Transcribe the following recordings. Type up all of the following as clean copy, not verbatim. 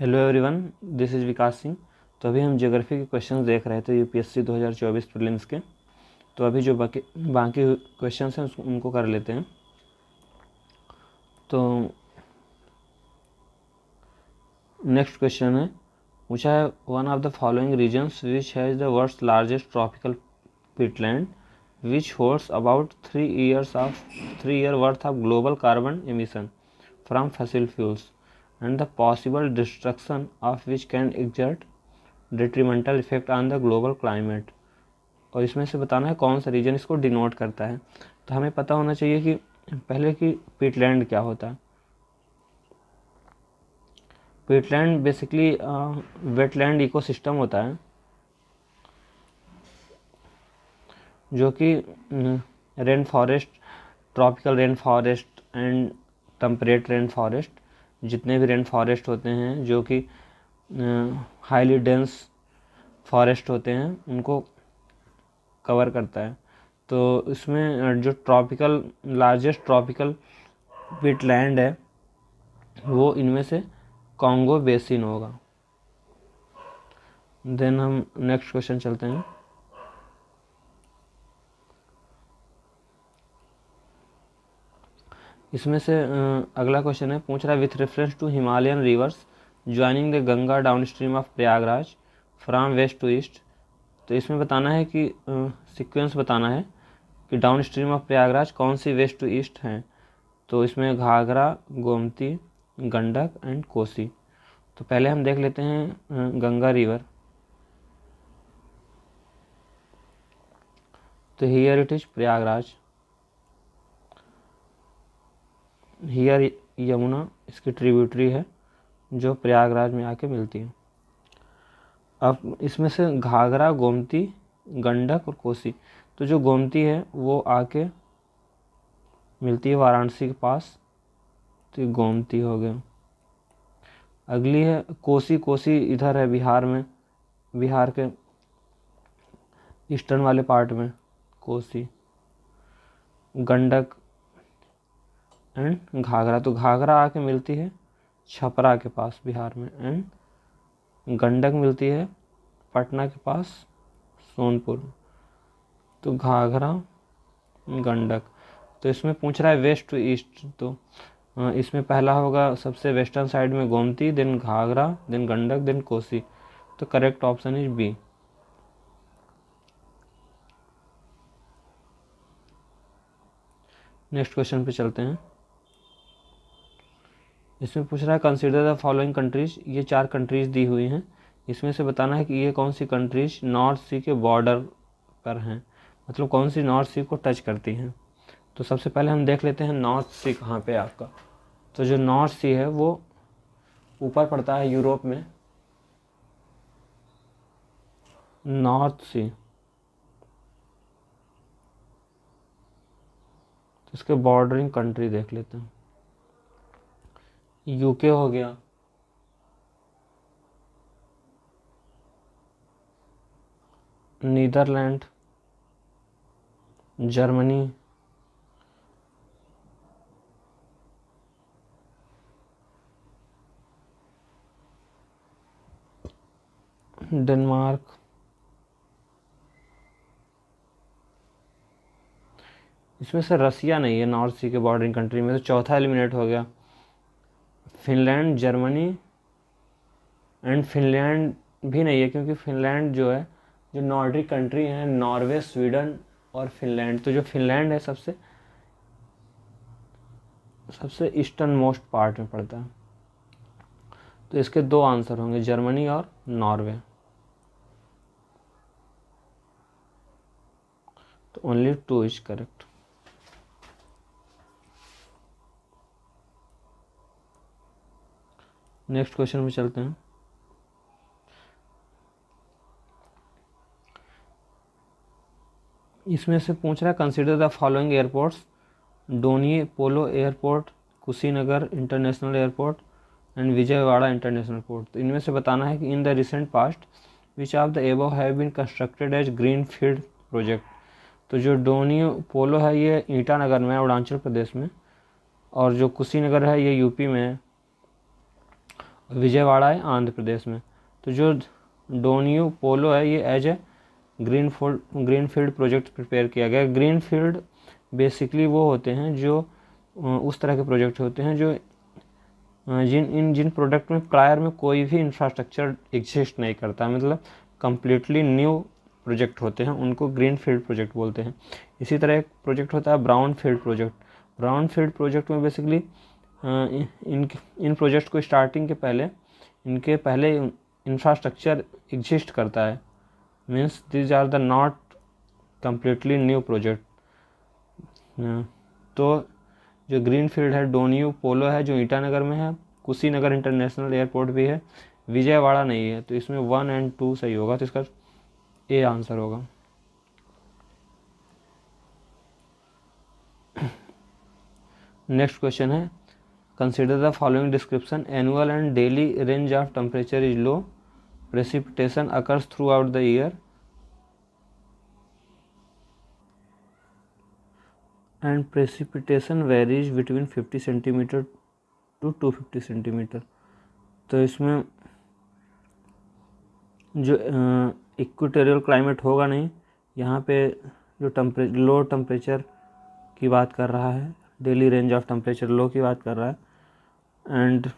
Hello everyone, this is विकास सिंह। तो अभी हम ज्योग्राफी के क्वेश्चंस देख रहे थे यूपीएससी 2024 प्रीलिम्स के। तो अभी जो बाकी क्वेश्चंस हैं उनको कर लेते हैं। तो नेक्स्ट क्वेश्चन है, पूछा है one of the following regions which has the world's largest tropical peatland which holds about 3 year worth of global carbon emission from fossil fuels and the possible destruction of which can exert detrimental effect on the global climate। और इसमें से बताना है कौन सा reason इसको denote करता है। तो हमें पता होना चाहिए कि पहले कि पीटलैंड क्या होता है। पीटलैंड बेसिकली वेटलैंड इकोसिस्टम होता है जो कि rain forest, tropical rain forest and temperate rain forest, जितने भी रेन फॉरेस्ट होते हैं जो कि हाईली डेंस फॉरेस्ट होते हैं उनको कवर करता है। तो इसमें जो लार्जेस्ट ट्रॉपिकल वेटलैंड है वो इनमें से कॉन्गो बेसिन होगा। देन हम नेक्स्ट क्वेश्चन चलते हैं। इसमें से अगला क्वेश्चन है, पूछ रहा है with reference to Himalayan rivers joining the Ganga downstream of Prayagraj from west to east. तो इसमें बताना है कि सीक्वेंस बताना है कि डाउन स्ट्रीम ऑफ प्रयागराज कौन सी वेस्ट टू ईस्ट हैं। तो इसमें घाघरा, गोमती, गंडक एंड कोसी। तो पहले हम देख लेते हैं गंगा रिवर। तो here it is Prayagraj, here Yamuna इसकी ट्रिब्यूटरी है जो प्रयागराज में आके मिलती है। अब इसमें से घाघरा, गोमती, गंडक और कोसी। तो जो गोमती है वो आके मिलती है वाराणसी के पास, तो ये गोमती हो गया। अगली है कोसी। कोसी इधर है बिहार में, बिहार के ईस्टर्न वाले पार्ट में कोसी। गंडक एंड घाघरा। तो घाघरा आके मिलती है छपरा के पास बिहार में, एंड गंडक मिलती है पटना के पास सोनपुर। तो घाघरा, गंडक। तो इसमें पूछ रहा है वेस्ट टू ईस्ट। तो इसमें पहला होगा सबसे वेस्टर्न साइड में Gomti, then Ghaghara, then Gandak, then Kosi. तो correct option is B. Next question पे चलते हैं। इसमें पूछ रहा है कंसीडर द फॉलोइंग कंट्रीज। ये 4 कंट्रीज दी हुई हैं, इसमें से बताना है कि ये कौन सी कंट्रीज नॉर्थ सी के बॉर्डर पर हैं, मतलब कौन सी नॉर्थ सी को टच करती हैं। तो सबसे पहले हम देख लेते हैं नॉर्थ सी कहाँ पे है आपका। तो जो नॉर्थ सी है वो ऊपर पड़ता है यूरोप में, नॉर्थ सी। तो इसके बॉर्डरिंग कंट्री देख लेते हैं। यूके हो गया, नीदरलैंड, जर्मनी, डेनमार्क, इसमें से रसिया नहीं है नॉर्थ सी के बॉर्डरिंग कंट्री में, तो चौथा एलिमिनेट हो गया। फिनलैंड, जर्मनी एंड फिनलैंड भी नहीं है क्योंकि फिनलैंड जो है, जो नॉर्डिक कंट्री हैं नॉर्वे, स्वीडन और फिनलैंड। तो जो फिनलैंड है सबसे ईस्टर्न मोस्ट पार्ट में पड़ता है। तो इसके 2 आंसर होंगे, जर्मनी और नॉर्वे। तो only 2 is correct. Next question में चलते हैं। इसमें से पूछ रहा है consider the following airports. Donyi Polo airport, Kushinagar international airport and Vijayawada international port. तो इनमें से बताना है कि in the recent past which of the above have been constructed as greenfield project. तो जो डोनी पोलो है ये ईटानगर में है, अरुणाचल प्रदेश में, और जो कुशीनगर है ये यूपी में है, विजयवाड़ा है आंध्र प्रदेश में। तो जो डोनियो पोलो है ये एज ए ग्रीनफील्ड प्रोजेक्ट प्रिपेयर किया गया। ग्रीनफील्ड बेसिकली वो होते हैं जो उस तरह के प्रोजेक्ट होते हैं जो जिन प्रोडक्ट में प्रायर में कोई भी इंफ्रास्ट्रक्चर एग्जिस्ट नहीं करता, मतलब कंप्लीटली न्यू प्रोजेक्ट होते हैं, उनको ग्रीन फील्ड प्रोजेक्ट बोलते हैं। इसी तरह एक प्रोजेक्ट होता है brownfield project. Brownfield project में बेसिकली इन प्रोजेक्ट को स्टार्टिंग के पहले इनके पहले इंफ्रास्ट्रक्चर एग्जिस्ट करता है, means these are the not completely new project. तो जो ग्रीन फील्ड है डोनियो पोलो है जो ईटानगर में है, कुशीनगर इंटरनेशनल एयरपोर्ट भी है, विजयवाड़ा नहीं है। तो इसमें 1 और 2 सही होगा, तो इसका ए आंसर होगा। नेक्स्ट क्वेश्चन है consider the following description. Annual and daily range of temperature is low, precipitation occurs through out the year and precipitation varies between 50 centimetre to 250 centimetre. तो इसमें जो इक्वेटोरियल क्लाइमेट होगा नहीं, यहाँ पे जो लो टेम्परेचर की बात कर रहा है, daily range of temperature low की बात कर रहा है, एंड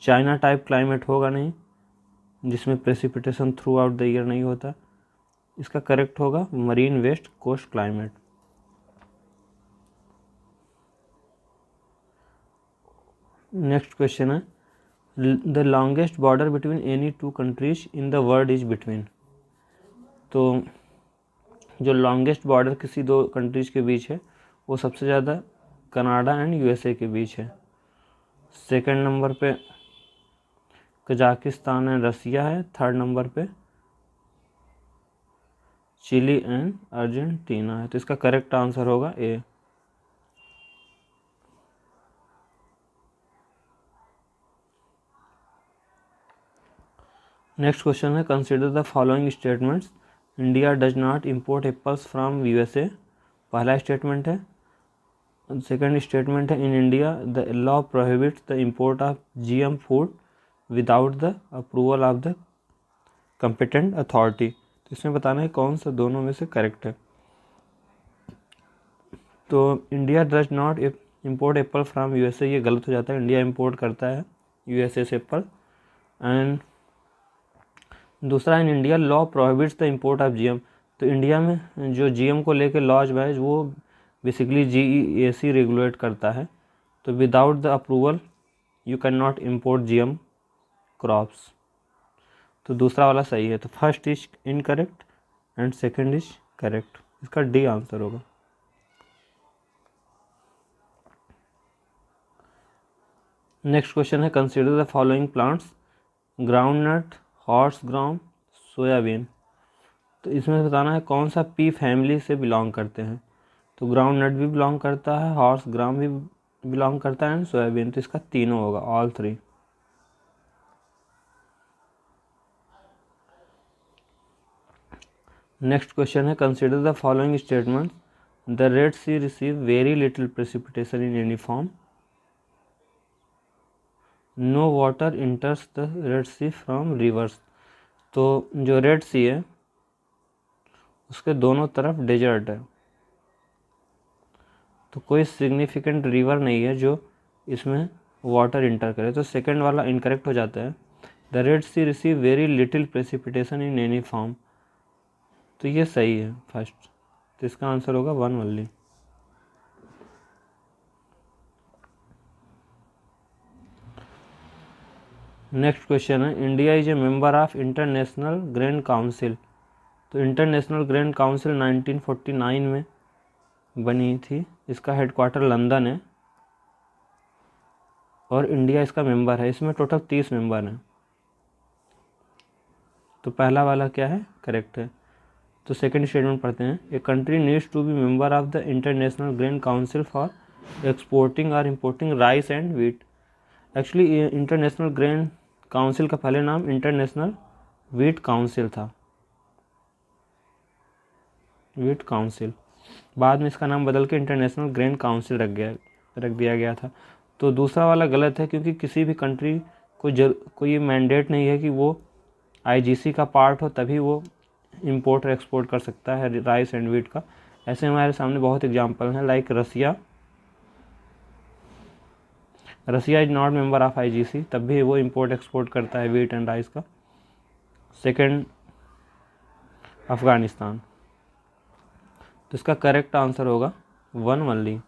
चाइना टाइप क्लाइमेट होगा नहीं जिसमें precipitation throughout the year नहीं होता। इसका करेक्ट होगा marine west coast climate. Next question है the longest border between any two countries in the world is between. तो जो लॉन्गेस्ट बॉर्डर किसी दो कंट्रीज के बीच है वो सबसे ज़्यादा कनाडा एंड यूएसए के बीच है। सेकंड नंबर पे कजाकिस्तान एंड रसिया है। थर्ड नंबर पे चिली एंड अर्जेंटीना है। तो इसका करेक्ट आंसर होगा ए। नेक्स्ट क्वेश्चन है consider the following statements. India does not import apples from USA, पहला स्टेटमेंट है। सेकंड स्टेटमेंट है in India the law prohibits the import of GM food without the approval of the competent authority. तो इसमें बताना है कौन सा दोनों में से करेक्ट है। तो India does not import Apple from USA ये गलत हो जाता है, इंडिया इम्पोर्ट करता है यूएसए से एप्पल। एंड दूसरा in India law prohibits the import of GM. तो इंडिया में जो जीएम को लेके लॉज है वो बेसिकली जीईएसी रेगुलेट करता है। तो without the approval you can not import GM crops. तो दूसरा वाला सही है। तो first is incorrect and second is correct. इसका डी आंसर होगा। नेक्स्ट क्वेश्चन है consider the following plants. Groundnut, horse gram, soybean. तो इसमें बताना है कौन सा पी फैमिली से बिलोंग करते हैं। तो ग्राउंडनट भी बिलोंग करता है, हॉर्स ग्राम भी बिलोंग करता है एंड सोयाबीन। तो इसका तीनों होगा, ऑल थ्री। नेक्स्ट क्वेश्चन है consider the following statement. The Red Sea receive very little precipitation in any form, no water enters the Red Sea from rivers. तो जो रेड सी है उसके दोनों तरफ डेजर्ट है, तो कोई सिग्निफिकेंट रिवर नहीं है जो इसमें वाटर इंटर करे। तो सेकंड वाला इनकरेक्ट हो जाता है। The Red Sea receive very little precipitation in any form. तो ये सही है फर्स्ट। तो इसका आंसर होगा 1 ओनली। नेक्स्ट क्वेश्चन है India is a member of international grand council. तो इंटरनेशनल ग्रैंड काउंसिल 1949 में बनी थी। इसका हेडक्वार्टर लंदन है और इंडिया इसका मेंबर है। इसमें टोटल 30 मेंबर हैं। तो पहला वाला क्या है, करेक्ट है। तो सेकंड स्टेटमेंट पढ़ते हैं। A country needs to be member of the International Grain Council for exporting और importing rice and wheat. Actually International Grain Council का पहले नाम इंटरनेशनल व्हीट काउंसिल था, व्हीट काउंसिल। बाद में इसका नाम बदल के इंटरनेशनल ग्रेन काउंसिल रख दिया गया था। तो दूसरा वाला गलत है क्योंकि किसी भी कंट्री कोई मैंडेट नहीं है कि वो आईजीसी का पार्ट हो तभी वो इंपोर्ट और एक्सपोर्ट कर सकता है राइस एंड वीट का। ऐसे हमारे सामने बहुत एग्जांपल हैं, like Russia is not member of IGC, तब भी वो इंपोर्ट एक्सपोर्ट करता है वीट एंड राइस का। सेकंड, अफगानिस्तान। तो इसका करेक्ट आंसर होगा 1 ओनली।